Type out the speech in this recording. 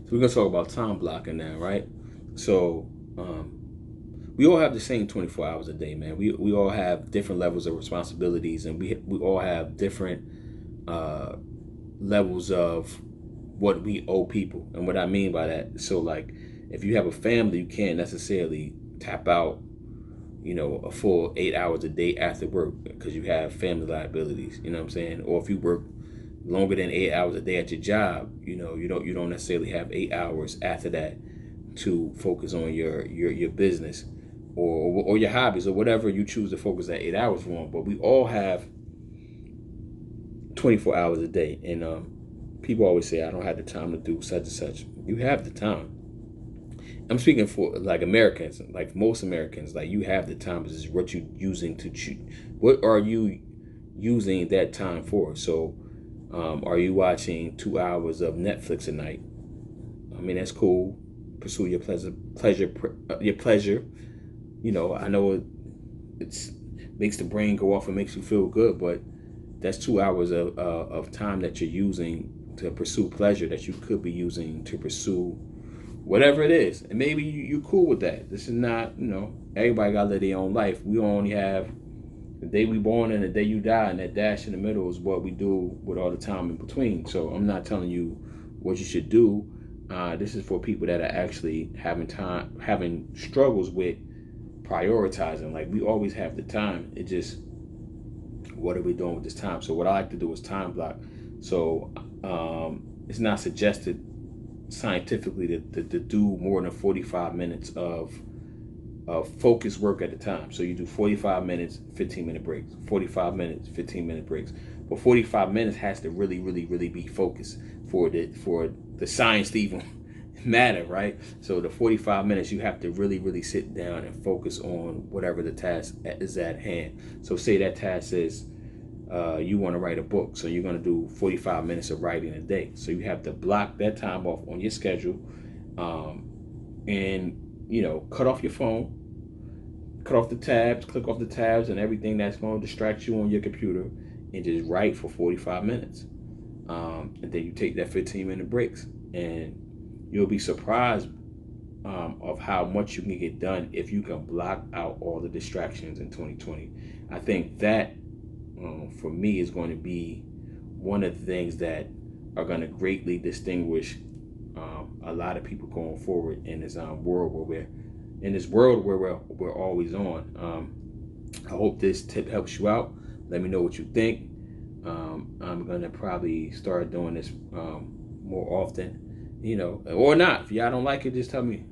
So we're gonna talk about time blocking now, right? So we all have the same 24 hours a day, man. We all have different levels of responsibilities, and we all have different uh, levels of what we owe people. And what I mean by that, so like if you have a family, you can't necessarily tap out, a full 8 hours a day after work because you have family liabilities. You know what I'm saying? Or if you work longer than 8 hours a day at your job, you don't necessarily have 8 hours after that to focus on your business or your hobbies or whatever you choose to focus that 8 hours on. But we all have 24 hours a day, and people always say I don't have the time to do such and such. You have the time. I'm speaking for like Americans, like most Americans, like you have the time. This is what you using to choose. What are you using that time for? So, are you watching 2 hours of Netflix a night? I mean, that's cool. Pursue your your pleasure. I know it's makes the brain go off and makes you feel good, but that's 2 hours of time that you're using to pursue pleasure that you could be using to pursue whatever it is. And maybe you cool with that. This is not, everybody got to live their own life. We only have the day we born and the day you die, and that dash in the middle is what we do with all the time in between. So I'm not telling you what you should do. This is for people that are actually having struggles with prioritizing. Like we always have the time. It just, what are we doing with this time? So what I like to do is time block. So it's not suggested scientifically to do more than 45 minutes of focused work at a time. So you do 45 minutes, 15-minute breaks, 45 minutes, 15-minute breaks. But 45 minutes has to really, really, really be focused for the science to even matter, right? So the 45 minutes, you have to really, really sit down and focus on whatever the task is at hand. So say that task is you want to write a book, so you're going to do 45 minutes of writing a day. So you have to block that time off on your schedule, and cut off your phone, cut off the tabs, click off the tabs, and everything that's going to distract you on your computer, and just write for 45 minutes. And then you take that 15-minute breaks, and you'll be surprised of how much you can get done if you can block out all the distractions in 2020. I think that for me is going to be one of the things that are going to greatly distinguish a lot of people going forward in this world where we're always on. I hope this tip helps you out. Let me know what you think. I'm gonna probably start doing this more often, or not. If y'all don't like it, just tell me.